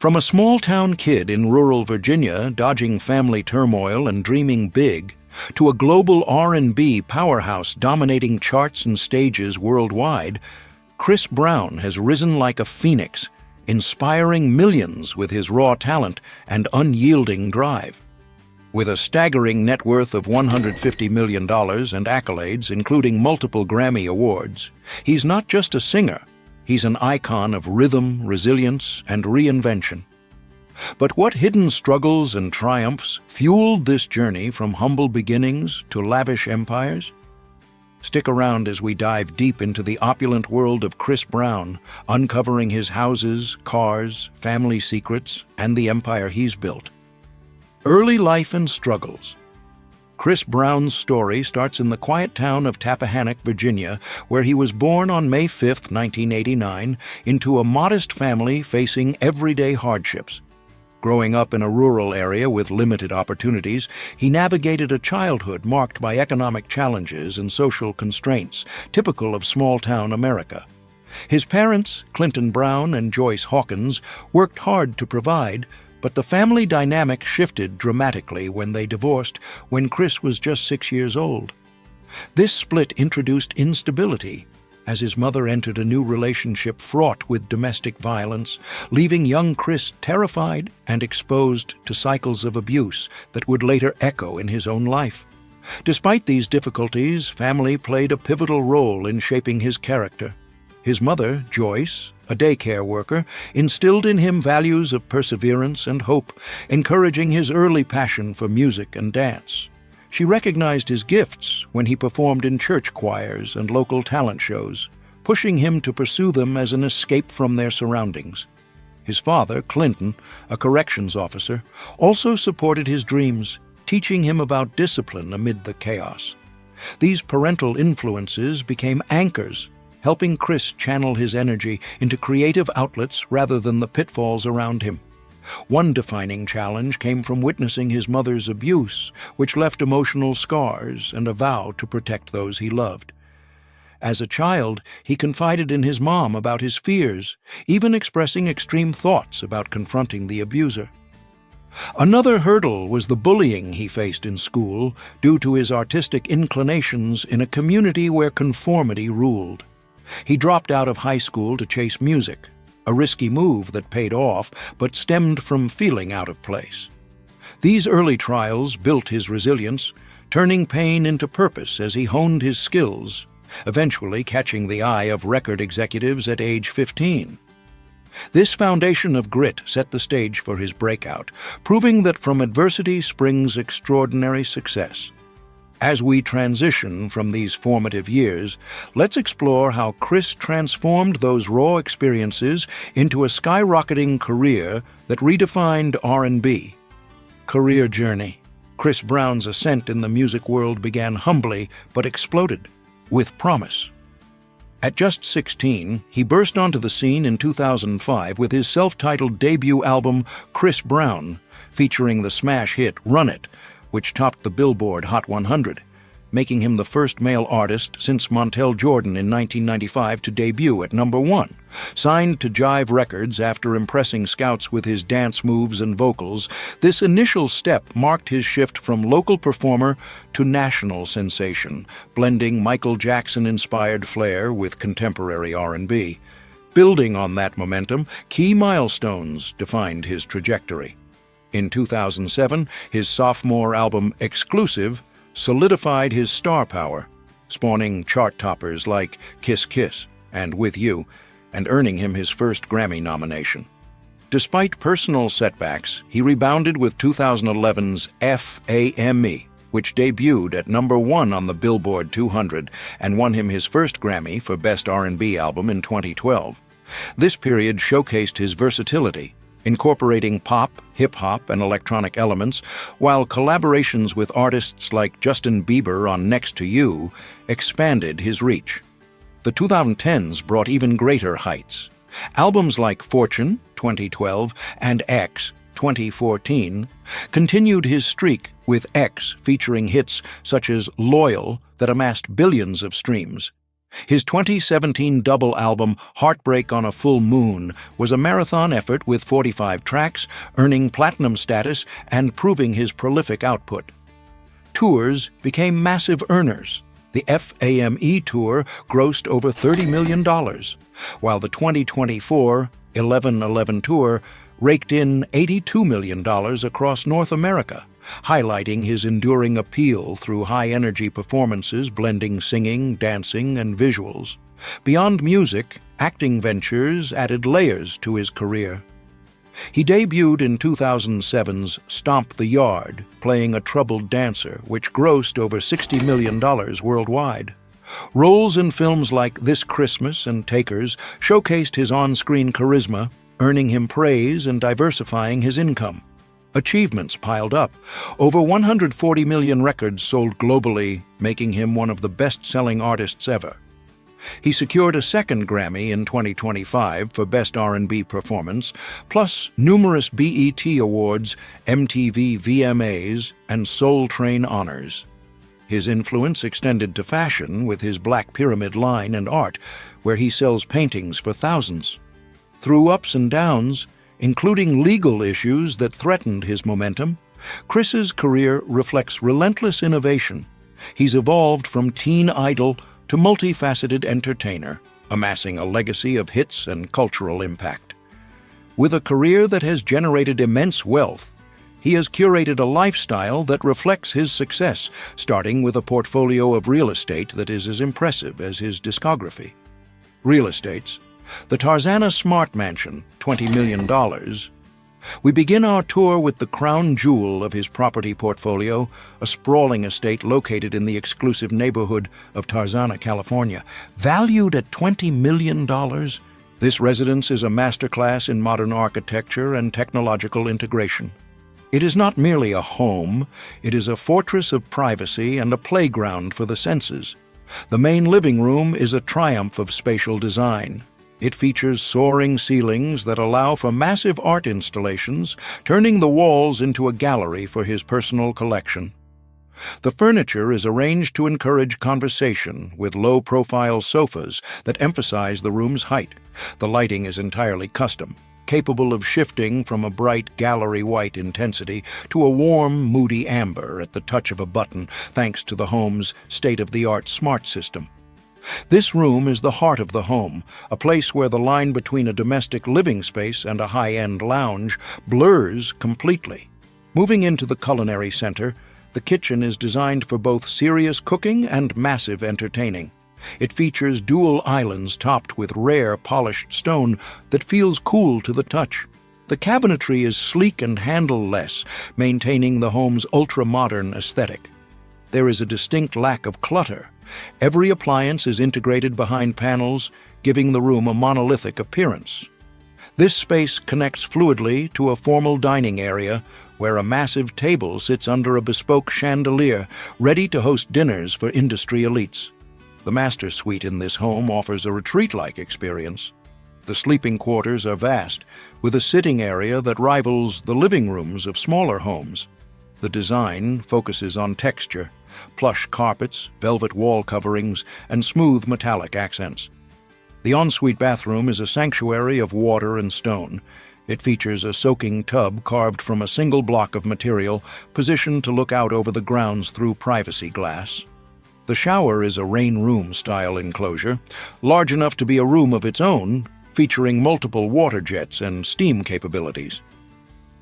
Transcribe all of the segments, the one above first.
From a small-town kid in rural Virginia, dodging family turmoil and dreaming big, to a global R&B powerhouse dominating charts and stages worldwide, Chris Brown has risen like a phoenix, inspiring millions with his raw talent and unyielding drive. With a staggering net worth of $150 million and accolades, including multiple Grammy Awards, he's not just a singer, he's an icon of rhythm, resilience, and reinvention. But what hidden struggles and triumphs fueled this journey from humble beginnings to lavish empires? Stick around as we dive deep into the opulent world of Chris Brown, uncovering his houses, cars, family secrets, and the empire he's built. Early life and struggles. Chris Brown's story starts in the quiet town of Tappahannock, Virginia, where he was born on May 5, 1989, into a modest family facing everyday hardships. Growing up in a rural area with limited opportunities, he navigated a childhood marked by economic challenges and social constraints, typical of small-town America. His parents, Clinton Brown and Joyce Hawkins, worked hard to provide, but the family dynamic shifted dramatically when they divorced when Chris was just 6 years old. This split introduced instability, as his mother entered a new relationship fraught with domestic violence, leaving young Chris terrified and exposed to cycles of abuse that would later echo in his own life. Despite these difficulties, family played a pivotal role in shaping his character. His mother, Joyce, a daycare worker, instilled in him values of perseverance and hope, encouraging his early passion for music and dance. She recognized his gifts when he performed in church choirs and local talent shows, pushing him to pursue them as an escape from their surroundings. His father, Clinton, a corrections officer, also supported his dreams, teaching him about discipline amid the chaos. These parental influences became anchors, helping Chris channel his energy into creative outlets rather than the pitfalls around him. One defining challenge came from witnessing his mother's abuse, which left emotional scars and a vow to protect those he loved. As a child, he confided in his mom about his fears, even expressing extreme thoughts about confronting the abuser. Another hurdle was the bullying he faced in school due to his artistic inclinations in a community where conformity ruled. He dropped out of high school to chase music, a risky move that paid off but stemmed from feeling out of place. These early trials built his resilience, turning pain into purpose as he honed his skills, eventually catching the eye of record executives at age 15. This foundation of grit set the stage for his breakout, proving that from adversity springs extraordinary success. As we transition from these formative years, let's explore how Chris transformed those raw experiences into a skyrocketing career that redefined R&B. Career journey. Chris Brown's ascent in the music world began humbly but exploded with promise. At just 16, he burst onto the scene in 2005 with his self-titled debut album, Chris Brown, featuring the smash hit Run It, which topped the Billboard Hot 100, making him the first male artist since Montel Jordan in 1995 to debut at number 1. Signed to Jive Records after impressing scouts with his dance moves and vocals, this initial step marked his shift from local performer to national sensation, blending Michael Jackson-inspired flair with contemporary R&B. Building on that momentum, key milestones defined his trajectory. In 2007, his sophomore album, Exclusive, solidified his star power, spawning chart toppers like Kiss Kiss and With You, and earning him his first Grammy nomination. Despite personal setbacks, he rebounded with 2011's F.A.M.E., which debuted at number 1 on the Billboard 200 and won him his first Grammy for Best R&B Album in 2012. This period showcased his versatility, incorporating pop, hip-hop, and electronic elements, while collaborations with artists like Justin Bieber on Next to You expanded his reach. The 2010s brought even greater heights. Albums like Fortune, 2012, and X, 2014, continued his streak, with X featuring hits such as Loyal that amassed billions of streams. His 2017 double album, Heartbreak on a Full Moon, was a marathon effort with 45 tracks, earning platinum status and proving his prolific output. Tours became massive earners. The FAME tour grossed over $30 million, while the 2024 1111 tour raked in $82 million across North America, highlighting his enduring appeal through high-energy performances blending singing, dancing, and visuals. Beyond music, acting ventures added layers to his career. He debuted in 2007's Stomp the Yard, playing a troubled dancer, which grossed over $60 million worldwide. Roles in films like This Christmas and Takers showcased his on-screen charisma, earning him praise and diversifying his income. Achievements piled up. Over 140 million records sold globally, making him one of the best-selling artists ever. He secured a second Grammy in 2025 for Best R&B Performance, plus numerous BET Awards, MTV VMAs, and Soul Train honors. His influence extended to fashion with his Black Pyramid line and art, where he sells paintings for thousands. Through ups and downs, including legal issues that threatened his momentum, Chris's career reflects relentless innovation. He's evolved from teen idol to multifaceted entertainer, amassing a legacy of hits and cultural impact. With a career that has generated immense wealth, he has curated a lifestyle that reflects his success, starting with a portfolio of real estate that is as impressive as his discography. Real estates: the Tarzana Smart Mansion, $20 million. We begin our tour with the crown jewel of his property portfolio, a sprawling estate located in the exclusive neighborhood of Tarzana, California. Valued at $20 million, this residence is a masterclass in modern architecture and technological integration. It is not merely a home, it is a fortress of privacy and a playground for the senses. The main living room is a triumph of spatial design. It features soaring ceilings that allow for massive art installations, turning the walls into a gallery for his personal collection. The furniture is arranged to encourage conversation, with low-profile sofas that emphasize the room's height. The lighting is entirely custom, capable of shifting from a bright gallery white intensity to a warm, moody amber at the touch of a button, thanks to the home's state-of-the-art smart system. This room is the heart of the home, a place where the line between a domestic living space and a high-end lounge blurs completely. Moving into the culinary center, the kitchen is designed for both serious cooking and massive entertaining. It features dual islands topped with rare polished stone that feels cool to the touch. The cabinetry is sleek and handle-less, maintaining the home's ultra-modern aesthetic. There is a distinct lack of clutter. Every appliance is integrated behind panels, giving the room a monolithic appearance. This space connects fluidly to a formal dining area where a massive table sits under a bespoke chandelier, ready to host dinners for industry elites. The master suite in this home offers a retreat-like experience. The sleeping quarters are vast, with a sitting area that rivals the living rooms of smaller homes. The design focuses on texture: plush carpets, velvet wall coverings, and smooth metallic accents. The ensuite bathroom is a sanctuary of water and stone. It features a soaking tub carved from a single block of material, positioned to look out over the grounds through privacy glass. The shower is a rain room-style enclosure, large enough to be a room of its own, featuring multiple water jets and steam capabilities.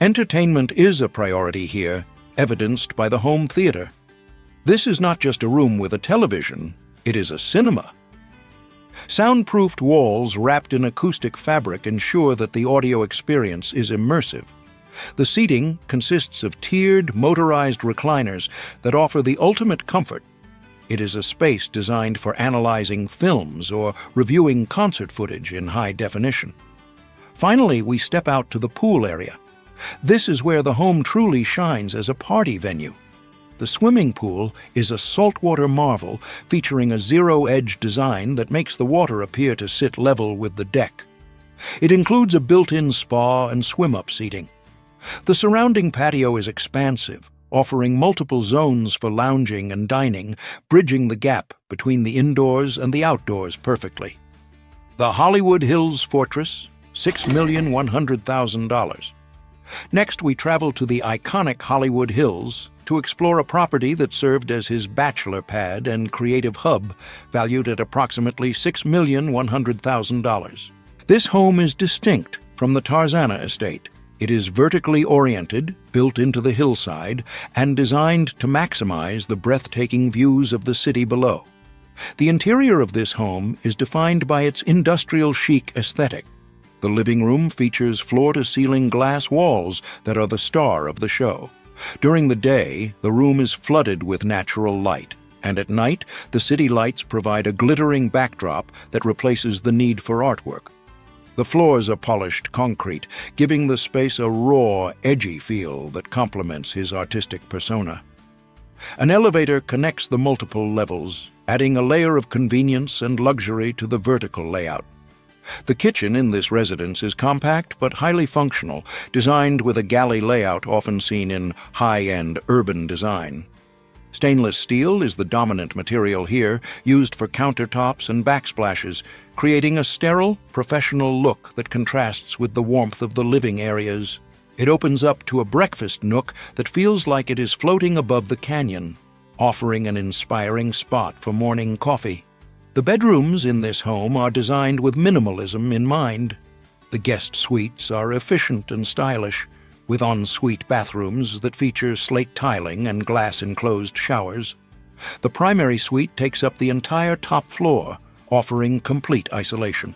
Entertainment is a priority here, evidenced by the home theater. This is not just a room with a television, it is a cinema. Soundproofed walls wrapped in acoustic fabric ensure that the audio experience is immersive. The seating consists of tiered, motorized recliners that offer the ultimate comfort. It is a space designed for analyzing films or reviewing concert footage in high definition. Finally, we step out to the pool area. This is where the home truly shines as a party venue. The swimming pool is a saltwater marvel featuring a zero-edge design that makes the water appear to sit level with the deck. It includes a built-in spa and swim-up seating. The surrounding patio is expansive, offering multiple zones for lounging and dining, bridging the gap between the indoors and the outdoors perfectly. The Hollywood Hills Fortress, $6,100,000. Next, we travel to the iconic Hollywood Hills to explore a property that served as his bachelor pad and creative hub, valued at approximately $6,100,000. This home is distinct from the Tarzana estate. It is vertically oriented, built into the hillside, and designed to maximize the breathtaking views of the city below. The interior of this home is defined by its industrial chic aesthetic. The living room features floor-to-ceiling glass walls that are the star of the show. During the day, the room is flooded with natural light, and at night, the city lights provide a glittering backdrop that replaces the need for artwork. The floors are polished concrete, giving the space a raw, edgy feel that complements his artistic persona. An elevator connects the multiple levels, adding a layer of convenience and luxury to the vertical layout. The kitchen in this residence is compact but highly functional, designed with a galley layout often seen in high-end urban design. Stainless steel is the dominant material here, used for countertops and backsplashes, creating a sterile, professional look that contrasts with the warmth of the living areas. It opens up to a breakfast nook that feels like it is floating above the canyon, offering an inspiring spot for morning coffee. The bedrooms in this home are designed with minimalism in mind. The guest suites are efficient and stylish, with en-suite bathrooms that feature slate tiling and glass-enclosed showers. The primary suite takes up the entire top floor, offering complete isolation.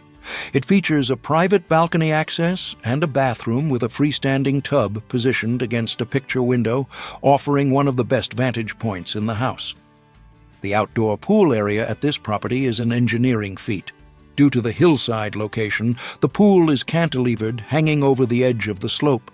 It features a private balcony access and a bathroom with a freestanding tub positioned against a picture window, offering one of the best vantage points in the house. The outdoor pool area at this property is an engineering feat. Due to the hillside location, the pool is cantilevered, hanging over the edge of the slope.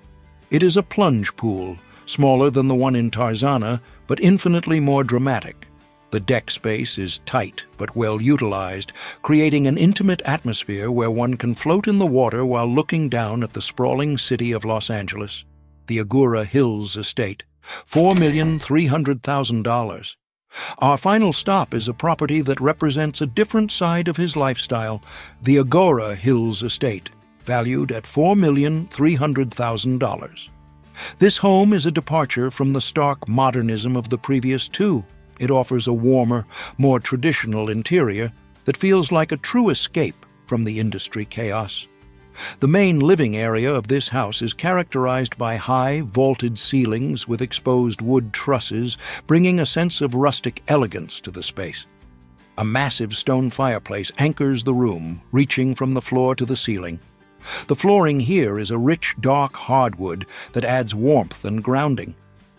It is a plunge pool, smaller than the one in Tarzana, but infinitely more dramatic. The deck space is tight but well utilized, creating an intimate atmosphere where one can float in the water while looking down at the sprawling city of Los Angeles. The Agora Hills Estate, $4,300,000. Our final stop is a property that represents a different side of his lifestyle, the Agora Hills Estate, valued at $4,300,000. This home is a departure from the stark modernism of the previous two. It offers a warmer, more traditional interior that feels like a true escape from the industry chaos. The main living area of this house is characterized by high, vaulted ceilings with exposed wood trusses, bringing a sense of rustic elegance to the space. A massive stone fireplace anchors the room, reaching from the floor to the ceiling. The flooring here is a rich, dark hardwood that adds warmth and grounding.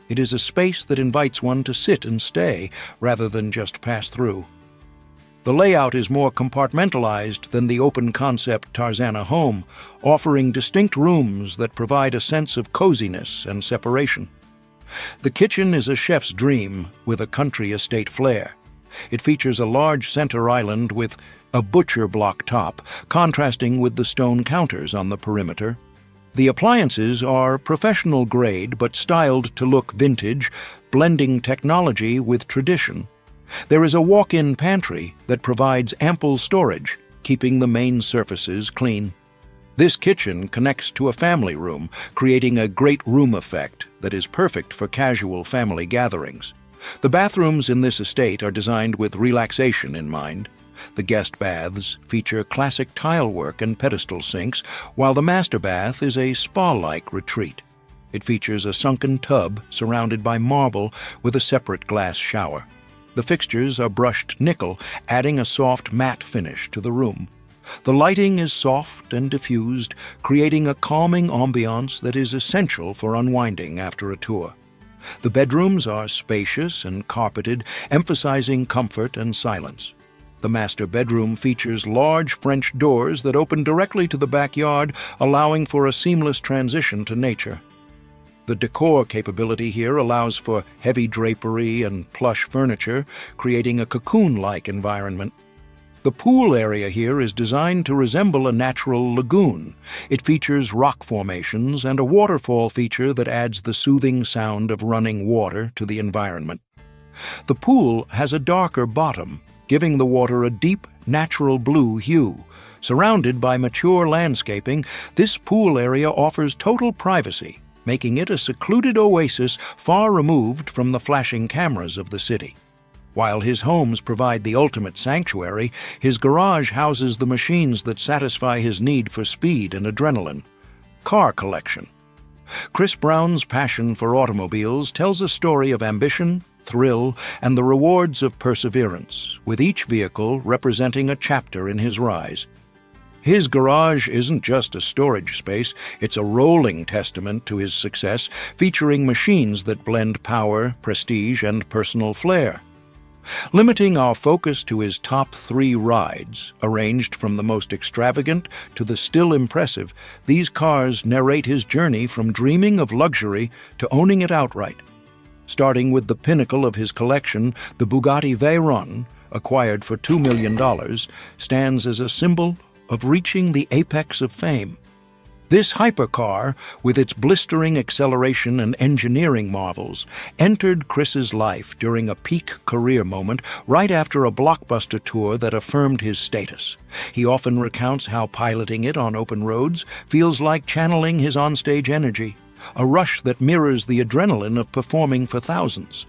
It is a space that invites one to sit and stay, rather than just pass through. The layout is more compartmentalized than the open-concept Tarzana home, offering distinct rooms that provide a sense of coziness and separation. The kitchen is a chef's dream with a country estate flair. It features a large center island with a butcher block top, contrasting with the stone counters on the perimeter. The appliances are professional grade but styled to look vintage, blending technology with tradition. There is a walk-in pantry that provides ample storage, keeping the main surfaces clean. This kitchen connects to a family room, creating a great room effect that is perfect for casual family gatherings. The bathrooms in this estate are designed with relaxation in mind. The guest baths feature classic tile work and pedestal sinks, while the master bath is a spa-like retreat. It features a sunken tub surrounded by marble with a separate glass shower. The fixtures are brushed nickel, adding a soft matte finish to the room. The lighting is soft and diffused, creating a calming ambiance that is essential for unwinding after a tour. The bedrooms are spacious and carpeted, emphasizing comfort and silence. The master bedroom features large French doors that open directly to the backyard, allowing for a seamless transition to nature. The decor capability here allows for heavy drapery and plush furniture, creating a cocoon-like environment. The pool area here is designed to resemble a natural lagoon. It features rock formations and a waterfall feature that adds the soothing sound of running water to the environment. The pool has a darker bottom, giving the water a deep, natural blue hue. Surrounded by mature landscaping, this pool area offers total privacy, making it a secluded oasis far removed from the flashing cameras of the city. While his homes provide the ultimate sanctuary, his garage houses the machines that satisfy his need for speed and adrenaline. Car collection. Chris Brown's passion for automobiles tells a story of ambition, thrill, and the rewards of perseverance, with each vehicle representing a chapter in his rise. His garage isn't just a storage space, it's a rolling testament to his success, featuring machines that blend power, prestige, and personal flair. Limiting our focus to his top 3 rides, arranged from the most extravagant to the still impressive, these cars narrate his journey from dreaming of luxury to owning it outright. Starting with the pinnacle of his collection, the Bugatti Veyron, acquired for $2 million, stands as a symbol of reaching the apex of fame. This hypercar, with its blistering acceleration and engineering marvels, entered Chris's life during a peak career moment right after a blockbuster tour that affirmed his status. He often recounts how piloting it on open roads feels like channeling his onstage energy, a rush that mirrors the adrenaline of performing for thousands.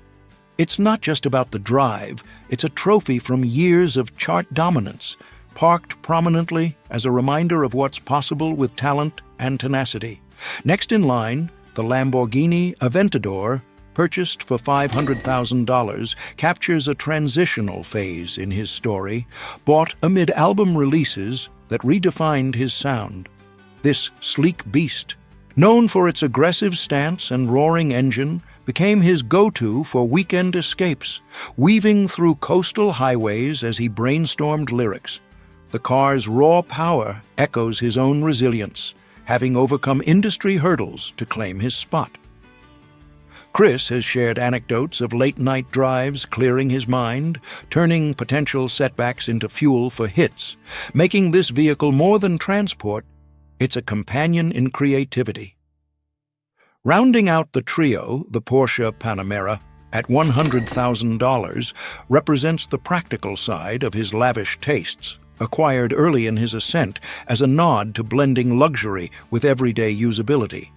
It's not just about the drive, it's a trophy from years of chart dominance, parked prominently as a reminder of what's possible with talent and tenacity. Next in line, the Lamborghini Aventador, purchased for $500,000, captures a transitional phase in his story, bought amid album releases that redefined his sound. This sleek beast, known for its aggressive stance and roaring engine, became his go-to for weekend escapes, weaving through coastal highways as he brainstormed lyrics. The car's raw power echoes his own resilience, having overcome industry hurdles to claim his spot. Chris has shared anecdotes of late-night drives clearing his mind, turning potential setbacks into fuel for hits, making this vehicle more than transport, it's a companion in creativity. Rounding out the trio, the Porsche Panamera, at $100,000, represents the practical side of his lavish tastes, acquired early in his ascent as a nod to blending luxury with everyday usability.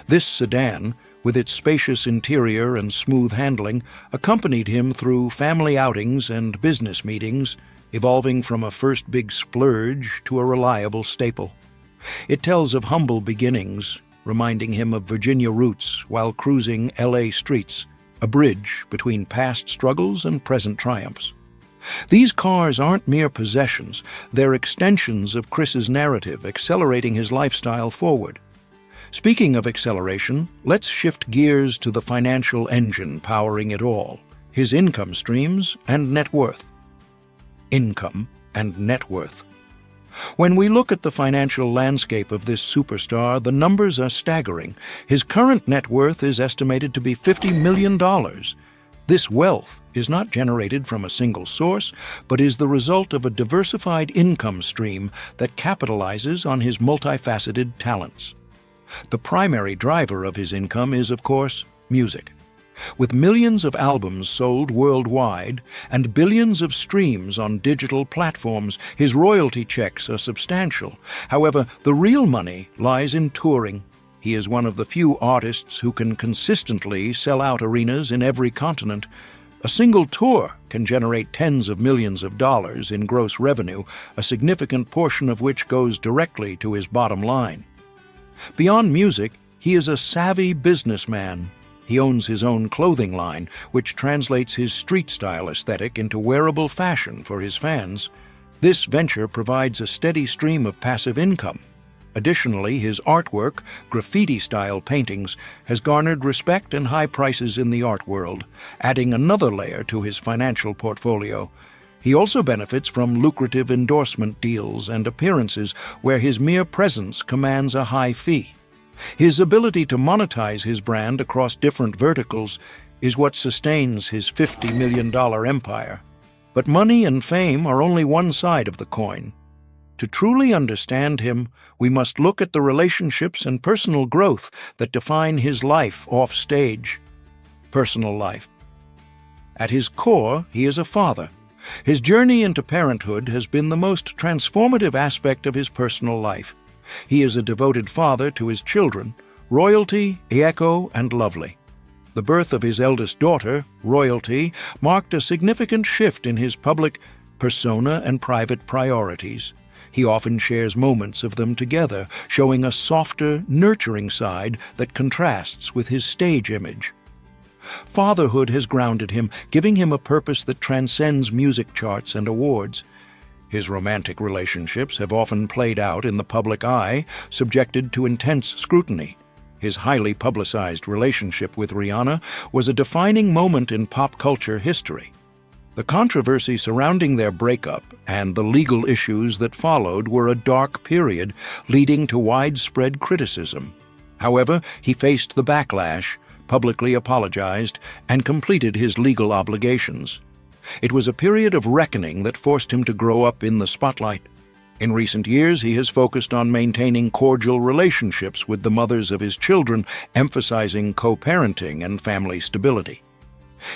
This sedan, with its spacious interior and smooth handling, accompanied him through family outings and business meetings, evolving from a first big splurge to a reliable staple. It tells of humble beginnings, reminding him of Virginia roots while cruising LA streets, a bridge between past struggles and present triumphs. These cars aren't mere possessions, they're extensions of Chris's narrative, accelerating his lifestyle forward. Speaking of acceleration, let's shift gears to the financial engine powering it all, his income streams and net worth. Income and net worth. When we look at the financial landscape of this superstar, the numbers are staggering. His current net worth is estimated to be $50 million. This wealth is not generated from a single source, but is the result of a diversified income stream that capitalizes on his multifaceted talents. The primary driver of his income is, of course, music. With millions of albums sold worldwide and billions of streams on digital platforms, his royalty checks are substantial. However, the real money lies in touring. He is one of the few artists who can consistently sell out arenas in every continent. A single tour can generate tens of millions of dollars in gross revenue, a significant portion of which goes directly to his bottom line. Beyond music, he is a savvy businessman. He owns his own clothing line, which translates his street-style aesthetic into wearable fashion for his fans. This venture provides a steady stream of passive income. Additionally, his artwork, graffiti-style paintings, has garnered respect and high prices in the art world, adding another layer to his financial portfolio. He also benefits from lucrative endorsement deals and appearances where his mere presence commands a high fee. His ability to monetize his brand across different verticals is what sustains his $50 million empire. But money and fame are only one side of the coin. To truly understand him, we must look at the relationships and personal growth that define his life off stage. Personal life. At his core, he is a father. His journey into parenthood has been the most transformative aspect of his personal life. He is a devoted father to his children, Royalty, Echo, and Lovely. The birth of his eldest daughter, Royalty, marked a significant shift in his public persona and private priorities. He often shares moments of them together, showing a softer, nurturing side that contrasts with his stage image. Fatherhood has grounded him, giving him a purpose that transcends music charts and awards. His romantic relationships have often played out in the public eye, subjected to intense scrutiny. His highly publicized relationship with Rihanna was a defining moment in pop culture history. The controversy surrounding their breakup and the legal issues that followed were a dark period, leading to widespread criticism. However, he faced the backlash, publicly apologized, and completed his legal obligations. It was a period of reckoning that forced him to grow up in the spotlight. In recent years, he has focused on maintaining cordial relationships with the mothers of his children, emphasizing co-parenting and family stability.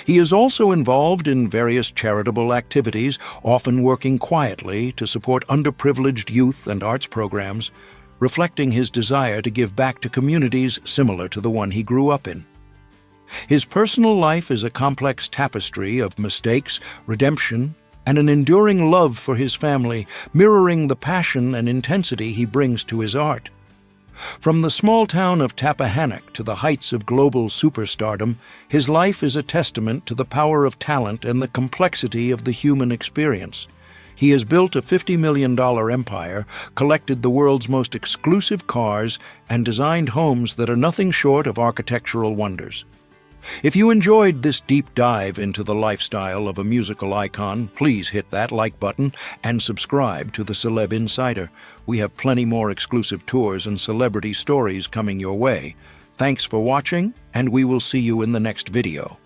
He is also involved in various charitable activities, often working quietly to support underprivileged youth and arts programs, reflecting his desire to give back to communities similar to the one he grew up in. His personal life is a complex tapestry of mistakes, redemption, and an enduring love for his family, mirroring the passion and intensity he brings to his art. From the small town of Tappahannock to the heights of global superstardom, his life is a testament to the power of talent and the complexity of the human experience. He has built a $50 million empire, collected the world's most exclusive cars, and designed homes that are nothing short of architectural wonders. If you enjoyed this deep dive into the lifestyle of a musical icon, please hit that like button and subscribe to the Celeb Insider. We have plenty more exclusive tours and celebrity stories coming your way. Thanks for watching, and we will see you in the next video.